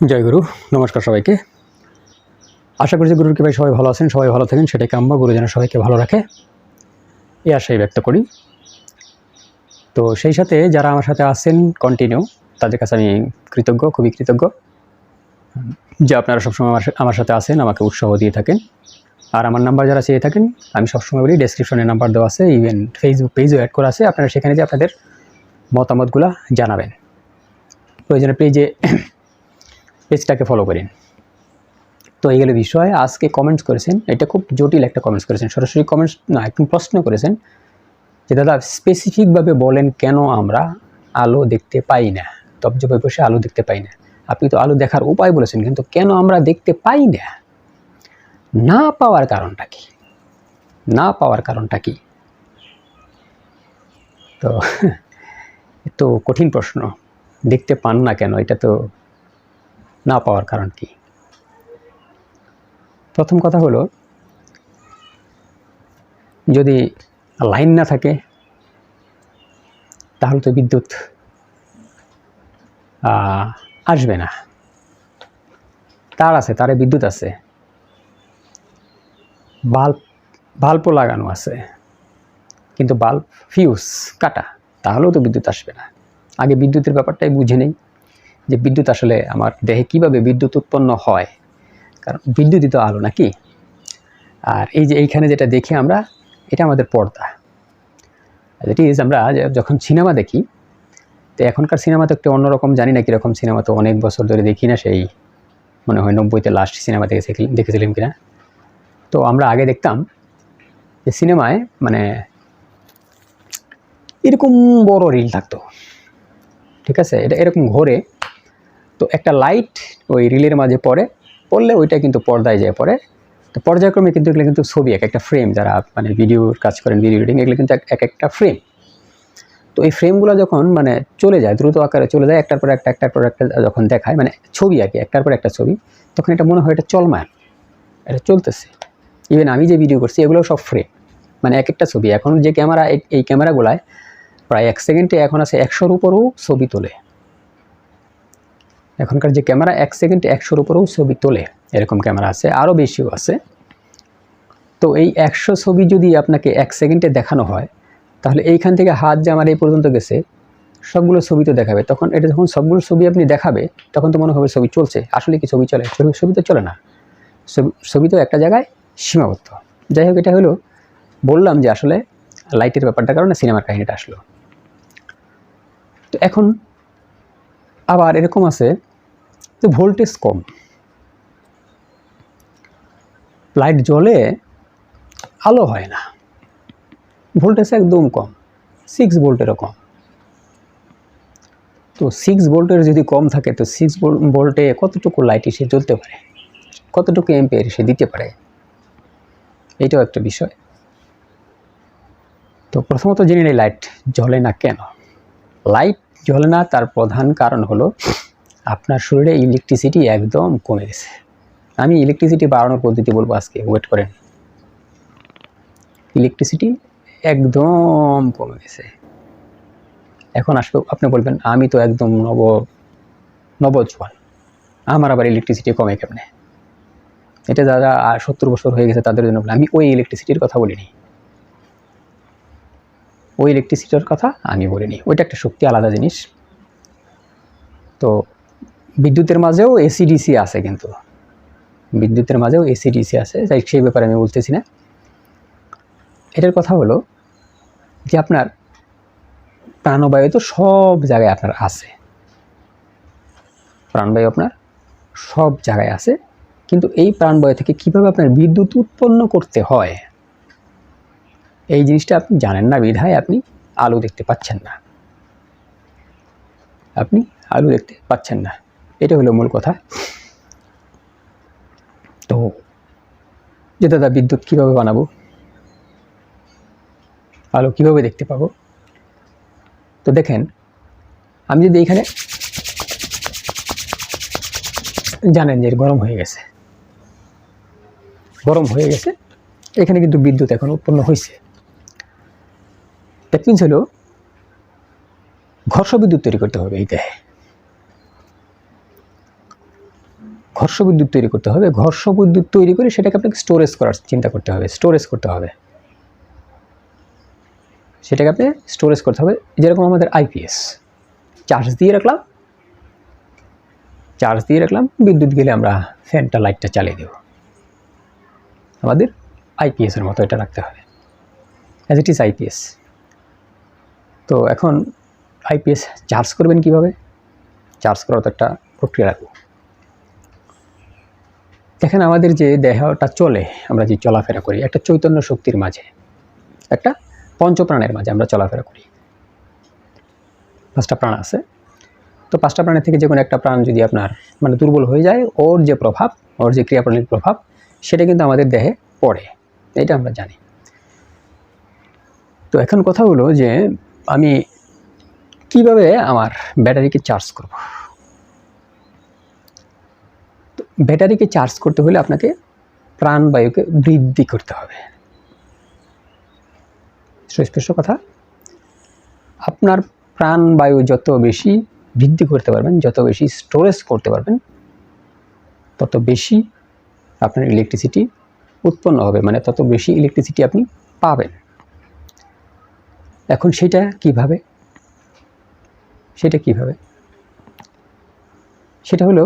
জয় গুরু। নমস্কার সবাইকে। আশা করছি গুরুর কৃপায় সবাই ভালো আছেন, সবাই ভালো থাকেন, সেটাই কাম্য। গুরু যেন সবাইকে ভালো রাখে, এই আশাই ব্যক্ত করি। তো সেই সাথে যারা আমার সাথে আছেন কন্টিনিউ, তাদের কাছে আমি কৃতজ্ঞ, খুবই কৃতজ্ঞ যে আপনারা সবসময় আমার সাথে আছেন, আমাকে উৎসাহ দিয়ে থাকেন। আর আমার নাম্বার যারা চেয়ে থাকেন, আমি সবসময় বলি ডেসক্রিপশনে নাম্বার দেওয়া আছে, ইভেন ফেসবুক পেজও অ্যাড করা আছে। আপনারা সেখানে যে আপনাদের মতামতগুলো জানাবেন, প্রয়োজনে পেজটাকে ফলো করেন। তো এইগুলো বিষয়ে আজকে কমেন্টস করেছেন, এটা খুব জটিল একটা কমেন্টস করেছেন, সরাসরি কমেন্টস না, একটু প্রশ্ন করেছেন যে দাদা স্পেসিফিকভাবে বলেন কেন আমরা আলো দেখতে পাই না, তপজপে বসে আলো দেখতে পাই না। আপনি তো আলো দেখার উপায় বলেছেন, কিন্তু কেন আমরা দেখতে পাই না, না পাওয়ার কারণটা কি, না পাওয়ার কারণটা কি? তো তো কঠিন প্রশ্ন। দেখতে পান না কেন, এটা তো না পাওয়ার কারণ কি? প্রথম কথা হলো, যদি লাইন না থাকে তাহলে তো বিদ্যুৎ আসবে না। তার আছে, তারে বিদ্যুৎ আছে, বাল্বও লাগানো আছে, কিন্তু বাল্ব ফিউজ কাটা, তাহলেও তো বিদ্যুৎ আসবে না। আগে বিদ্যুতের ব্যাপারটাই বুঝে নেই যে বিদ্যুৎ আসলে আমার দেহে কিভাবে বিদ্যুৎ উৎপন্ন হয়, কারণ বিদ্যুৎই তো আলো নাকি। আর এই যে এইখানে যেটা দেখি আমরা, এটা আমাদের পর্দা। যেটি আমরা যখন সিনেমা দেখি, তো এখনকার সিনেমা তো একটু অন্যরকম, জানি না কীরকম সিনেমা, তো অনেক বছর ধরে দেখি না, সেই মনে হয় 90-তে লাস্ট সিনেমা দেখেছিলাম কিনা। তো আমরা আগে দেখতাম যে সিনেমায় মানে এরকম বড় রিল থাকতো, ঠিক আছে, এটা এরকম ঘোরে, তো একটা লাইট ওই রিলের মাঝে পড়লে ওইটা কিন্তু পর্দায় যায় পড়ে। তো পর্যায়ক্রমে কিন্তু এগুলো কিন্তু ছবি, এক একটা ফ্রেম, যারা মানে ভিডিওর কাজ করেন, ভিডিও এডিটিং, এগুলো কিন্তু এক একটা ফ্রেম। তো এই ফ্রেমগুলো যখন মানে চলে যায়, দ্রুত আকারে চলে যায়, একটার পর একটা যখন দেখায়, মানে ছবি আর কি, একটার পর একটা ছবি, তখন এটা মনে হয় এটা চলমান, এটা চলতেছে। ইভেন আমি যে ভিডিও করছি এগুলো সব ফ্রেম, মানে এক একটা ছবি। এখন যে ক্যামেরা, এই ক্যামেরাগুলায় প্রায় 1 সেকেন্ডে এখন আছে 100-র উপরেও ছবি তোলে। এখনকার যে ক্যামেরা 1 সেকেন্ডে 100-র উপরেও ছবি তোলে, এরকম ক্যামেরা আছে, আরও বেশিও আছে। তো এই 100 ছবি যদি আপনাকে 1 সেকেন্ডে দেখানো হয়, তাহলে এইখান থেকে হাত যে আমার এই পর্যন্ত গেছে, সবগুলো ছবি তো দেখাবে। তখন এটা যখন সবগুলো ছবি আপনি দেখাবে, তখন তো মনে হবে ছবি চলছে। আসলে কি ছবি চলে? ছবি তো চলে না, ছবি তো একটা জায়গায় সীমাবদ্ধ। যাই হোক, এটা হলো বললাম যে আসলে লাইটের ব্যাপারটার কারণে সিনেমার কাহিনীটা আসলো। তো এখন আবার এরকম আছে যে ভোল্টেজ কম, লাইট জ্বলে আলো হয় না, ভোল্টেজ একদম কম, 6 ভোল্টেরও কম। তো 6 ভোল্টের যদি কম থাকে, তো 6 ভোল্টে কতটুকু লাইট এসে জ্বলতে পারে, কতটুকু অ্যাম্পিয়ার এসে দিতে পারে, এইটাও একটা বিষয়। তো প্রথমত জেনে নেই লাইট জ্বলে না কেন। লাইট জ্বলে না তার প্রধান কারণ হলো আপনার শরীরে ইলেকট্রিসিটি একদম কমে গেছে। আমি ইলেকট্রিসিটি বাড়ানোর পদ্ধতি বলবো আজকে, ওয়েট করেন। ইলেকট্রিসিটি একদম কমে গেছে। এখন আসবে, আপনি বলবেন আমি তো একদম নবজোয়ান, আমার আবার ইলেকট্রিসিটি কমে কেমনে? এটা যারা 70 বছর হয়ে গেছে তাদের জন্য। আমি ওই ইলেকট্রিসিটির কথা বলিনি, ওই ইলেকট্রিসিটির কথা আমি বলিনি, ওইটা একটা শক্তি, আলাদা জিনিস। তো বিদ্যুতের মাঝেও এসিডিসি আছে, কিন্তু বিদ্যুতের মাঝেও এসিডিসি আছে, তাই সেই ব্যাপারে আমি বলতেছি না। এটার কথা হলো যে আপনার প্রাণবায়ু তো সব জায়গায় আপনার আছে, প্রাণবায়ু আপনার সব জায়গায় আছে, কিন্তু এই প্রাণবায়ু থেকে কীভাবে আপনার বিদ্যুৎ উৎপন্ন করতে হয়, এই জিনিসটা আপনি জানেন না, বিধায় আপনি আলো দেখতে পাচ্ছেন না, আপনি আলো দেখতে পাচ্ছেন না। এটা হলো মূল কথা। তো যে দাদা বিদ্যুৎ কীভাবে বানাবো, আলো কীভাবে দেখতে পাবো? তো দেখেন, আমি যদি এখানে, জানেন যে গরম হয়ে গেছে, এখানে কিন্তু বিদ্যুৎ এখন উৎপন্ন হয়েছে। দ্যাট মিনস হলো ঘর্ষ বিদ্যুৎ তৈরি করতে হবে এই দেহে। ঘর্ষ বিদ্যুৎ তৈরি করতে হবে। ঘর্ষ বিদ্যুৎ তৈরি করে সেটাকে আপনাকে স্টোরেজ করার চিন্তা করতে হবে, স্টোরেজ করতে হবে, সেটাকে আপনি স্টোরেজ করতে হবে। যেরকম আমাদের আইপিএস চার্জ দিয়ে রাখলাম, বিদ্যুৎ গেলে আমরা ফ্যানটা লাইটটা চালিয়ে দেব। আমাদের আইপিএসের মতো এটা রাখতে হবে, অ্যাজ ইট ইজ আইপিএস। তো এখন আইপিএস চার্জ করবেন কিভাবে? চার্জ করার তো একটা প্রক্রিয়া রাখবো। দেখেন আমাদের যে দেহটা চলে, আমরা যে চলাফেরা করি একটা চৈতন্য শক্তির মাঝে, একটা পঞ্চপ্রাণের মাঝে আমরা চলাফেরা করি। 5টা প্রাণ আছে। তো 5টা প্রাণের থেকে যে কোনো একটা প্রাণ যদি আপনার মানে দুর্বল হয়ে যায়, ওর যে প্রভাব, ওর যে ক্রিয়াপ্রণালীর প্রভাব, সেটা কিন্তু আমাদের দেহে পড়ে, এটা আমরা জানি। তো এখন কথা হলো যে আমি কিভাবে আমার ব্যাটারিকে চার্জ করব। তো ব্যাটারিকে চার্জ করতে হলে আপনাকে প্রাণবায়ুকে বৃদ্ধি করতে হবে। সুস্পষ্ট কথা, আপনার প্রাণবায়ু যত বেশি বৃদ্ধি করতে পারবেন, যত বেশি স্টোরেজ করতে পারবেন, তত বেশি আপনার ইলেকট্রিসিটি উৎপন্ন হবে, মানে তত বেশি ইলেকট্রিসিটি আপনি পাবেন। এখন সেটা কিভাবে? সেটা হলো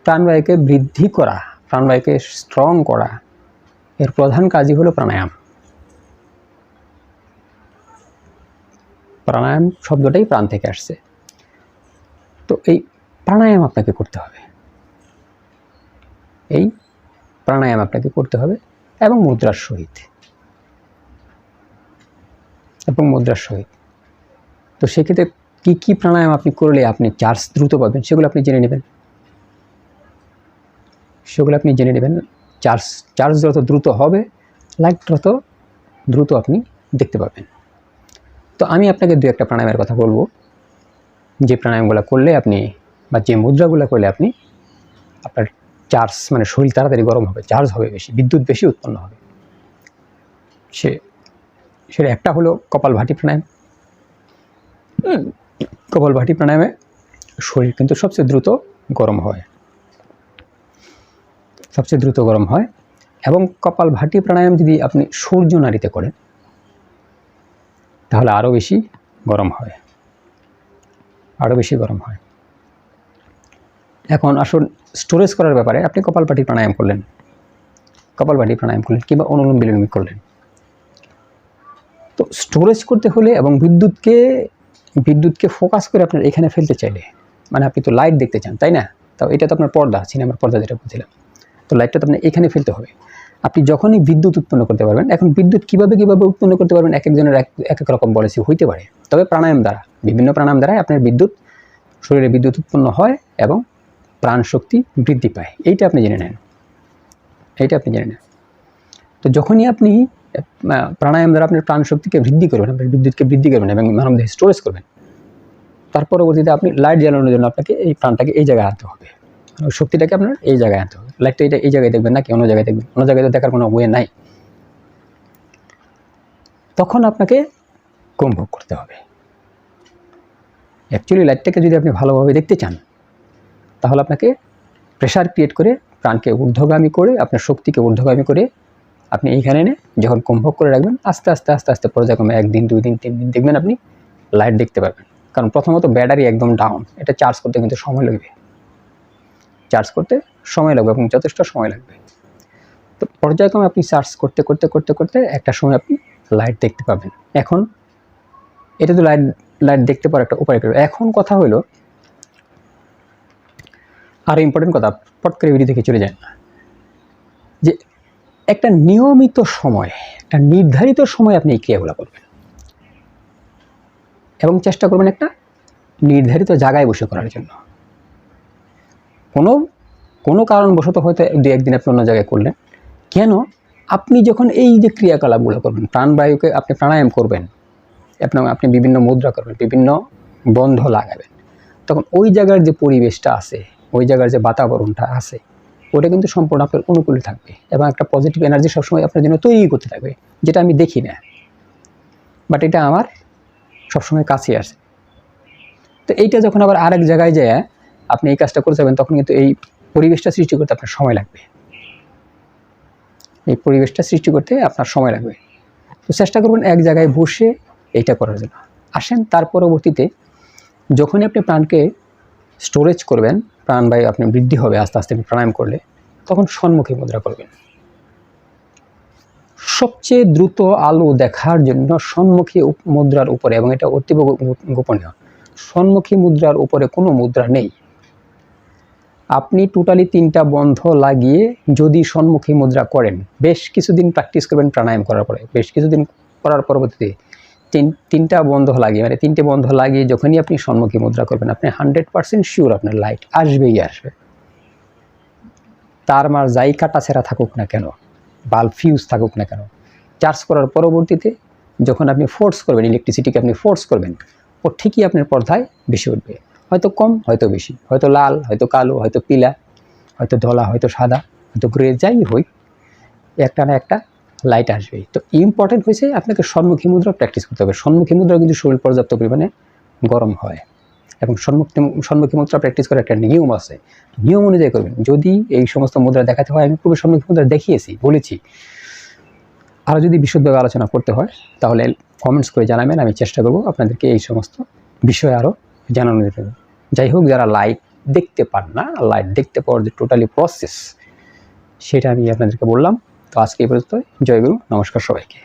প্রাণবায়ুকে বৃদ্ধি করা, প্রাণবায়ুকে স্ট্রং করা। এর প্রধান কাজই হলো প্রাণায়াম। প্রাণায়াম শব্দটাই প্রাণ থেকে আসছে। তো এই প্রাণায়াম আপনাকে করতে হবে, এবং মুদ্রার সহিত। তো সেক্ষেত্রে কি প্রাণায়াম আপনি করলে আপনি চার্জ দ্রুত পাবেন, সেগুলো আপনি জেনে নেবেন। চার্জ যত দ্রুত হবে, লাইট তত দ্রুত আপনি দেখতে পাবেন। তো আমি আপনাকে 2-1টা প্রাণায়ামের কথা বলবো, যে প্রাণায়ামগুলো করলে আপনি, বা যে মুদ্রাগুলো করলে আপনি আপনার চার্জ, মানে শরীর তাড়াতাড়ি গরম হবে, চার্জ হবে বেশি, বিদ্যুৎ বেশি উৎপন্ন হবে। সেটা একটা হলো কপালভাতি প্রাণায়াম। কপালভাতি প্রাণায়ামে শরীর কিন্তু সবচেয়ে দ্রুত গরম হয়, এবং কপালভাতি প্রাণায়াম যদি আপনি সূর্য নাড়িতে করেন তাহলে আরও বেশি গরম হয়। এখন আসুন স্টোরেজ করার ব্যাপারে। আপনি কপালভাতি প্রাণায়াম করলেন কিংবা অনুলোম বিলোম করলেন। তো স্টোরেজ করতে হলে এবং বিদ্যুৎকে ফোকাস করে আপনার এখানে ফেলতে চাইলে, মানে আপনি তো লাইট দেখতে চান, তাই না? তো এটা তো আপনার পর্দা, সিনেমার পর্দা যেটা বলছিলাম। তো লাইটটা তো আপনার এখানে ফেলতে হবে। আপনি যখনই বিদ্যুৎ উৎপন্ন করতে পারবেন, এখন বিদ্যুৎ কিভাবে উৎপন্ন করতে পারবেন এক একজনের এক এক রকম পলিসি হইতে পারে। তবে বিভিন্ন প্রাণায়াম দ্বারা আপনার শরীরে বিদ্যুৎ উৎপন্ন হয় এবং প্রাণ শক্তি বৃদ্ধি পায়। এইটা আপনি জেনে নেন। তো যখনই আপনি প্রাণায়াম দ্বারা আপনার প্রাণ শক্তিকে বৃদ্ধি করবেন, আপনার বিদ্যুৎকে বৃদ্ধি করবেন এবং মানবদেহে স্টোরেজ করবেন, তার পরবর্তীতে আপনি লাইট জ্বালানোর জন্য আপনাকে এই প্রাণটাকে এই জায়গায় আনতে হবে, ওই শক্তিটাকে আপনার এই জায়গায় আনতে হবে। লাইটটা এই জায়গায় দেখবেন নাকি অন্য জায়গায় দেখবেন? অন্য জায়গায় তো দেখার কোনো ওয়ে নাই। তখন আপনাকে কুম্ভক করতে হবে। অ্যাকচুয়ালি লাইটটাকে যদি আপনি ভালোভাবে দেখতে চান, তাহলে আপনাকে প্রেশার ক্রিয়েট করে প্রাণকে ঊর্ধ্বগামী করে, আপনার শক্তিকে ঊর্ধ্বগামী করে আপনি এইখানে এনে যখন কুম্ভক করে রাখবেন, আস্তে আস্তে পর্যায়ক্রমে 1 দিন 2 দিন 3 দিন দেখবেন আপনি লাইট দেখতে পারবেন। কারণ প্রথমত ব্যাটারি একদম ডাউন, এটা চার্জ করতে কিন্তু সময় লাগবে, এবং যথেষ্ট সময় লাগবে। তো পর্যায়ক্রমে আপনি চার্জ করতে একটা সময় আপনি লাইট দেখতে পাবেন। এখন এটা তো লাইট দেখতে পাওয়ার একটা উপায়। এখন কথা হলো, আর ইম্পর্টেন্ট কথা, পট করে ভিডিও থেকে চলে যায় না, যে একটা নিয়মিত সময়, একটা নির্ধারিত সময় আপনি এই ক্রিয়াগুলো করবেন, এবং চেষ্টা করবেন একটা নির্ধারিত জায়গায় বসে করার জন্য। কোনো কারণবশত হয়তো 2-1 দিন আপনি অন্য জায়গায় করলেন, কেন? আপনি যখন এই যে ক্রিয়াকলাপগুলো করবেন, প্রাণবায়ুকে আপনি প্রাণায়াম করবেন, আপনি বিভিন্ন মুদ্রা করবেন, বিভিন্ন বন্ধ লাগাবেন, তখন ওই জায়গার যে পরিবেশটা আছে, ওই জায়গার যে বাতাবরণটা আছে, ওটা কিন্তু সম্পূর্ণ আপনার অনুকূলে থাকবে এবং একটা পজিটিভ এনার্জি সবসময় আপনার জন্য তৈরি করতে থাকবে, যেটা আমি দেখি না, বাট এটা আমার সবসময় কাছে আসে। তো এইটা যখন আবার আরেক জায়গায় যায় আপনি এই কাজটা করে যাবেন, তখন কিন্তু এই পরিবেশটা সৃষ্টি করতে আপনার সময় লাগবে, এই পরিবেশটা সৃষ্টি করতে আপনার সময় লাগবে। তো চেষ্টা করবেন এক জায়গায় বসে এইটা করার জন্য। আসেন তার পরবর্তীতে যখনই আপনি প্রাণকে স্টোরেজ করবেন, প্রাণবায়ু আপনি বৃদ্ধি হবে আস্তে আস্তে প্রাণায়াম করলে, তখন সম্মুখী মুদ্রা করবেন। সবচেয়ে দ্রুত আলো দেখার জন্য সম্মুখী মুদ্রার উপরে, এবং এটা অতীব গোপনীয়, সম্মুখী মুদ্রার উপরে কোনো মুদ্রা নেই। আপনি টোটালি 3টা বন্ধ লাগিয়ে যদি সম্মুখী মুদ্রা করেন, বেশ কিছুদিন প্র্যাকটিস করবেন প্রাণায়াম করার পরে, বেশ কিছুদিন করার পরবর্তীতে 3টা বন্ধ লাগিয়ে, মানে 3টে বন্ধ লাগিয়ে যখনই আপনি সম্মুখী মুদ্রা করবেন, আপনি 100% শিওর আপনার লাইট আসবেই আসবে। তার মার যাই কাটাছেঁড়া থাকুক না কেন, বাল্ব ফিউজ থাকুক না কেন, চার্জ করার পরবর্তীতে যখন আপনি ফোর্স করবেন, ইলেকট্রিসিটিকে আপনি ফোর্স করবেন, ও ঠিকই আপনার পর্দায় বেশি উঠবে। হয়তো কম, হয়তো বেশি, হয়তো লাল, হয়তো কালো, হয়তো পিলা, হয়তো ধলা, হয়তো সাদা, হয়তো গ্রে, যাই হোক একটা না একটা লাইট আসবেই। তো ইম্পর্টেন্ট হয়েছে আপনাকে সম্মুখী মুদ্রা প্র্যাকটিস করতে হবে। সম্মুখী মুদ্রা কিন্তু শরীর পর্যাপ্ত পরিমাণে গরম হয়, এবং সম্মুখী মুদ্রা প্র্যাকটিস করার একটা নিয়ম আছে, নিয়ম অনুযায়ী করবেন। যদি এই সমস্ত মুদ্রা দেখাতে হয়, আমি পূর্বে সম্মুখী মুদ্রা দেখিয়েছি, বলেছি, আরও যদি বিশদভাবে আলোচনা করতে হয় তাহলে কমেন্টস করে জানাবেন, আমি চেষ্টা করব আপনাদেরকে এই সমস্ত বিষয়ে আরও জানানো যেতে। যাই হোক, যারা লাইট দেখতে পান না, লাইট দেখতে পাওয়ার যে টোটালি প্রসেস, সেটা আমি আপনাদেরকে বললাম। তো আজকে এই পর্যন্ত। জয় গুরু, নমস্কার সবাইকে।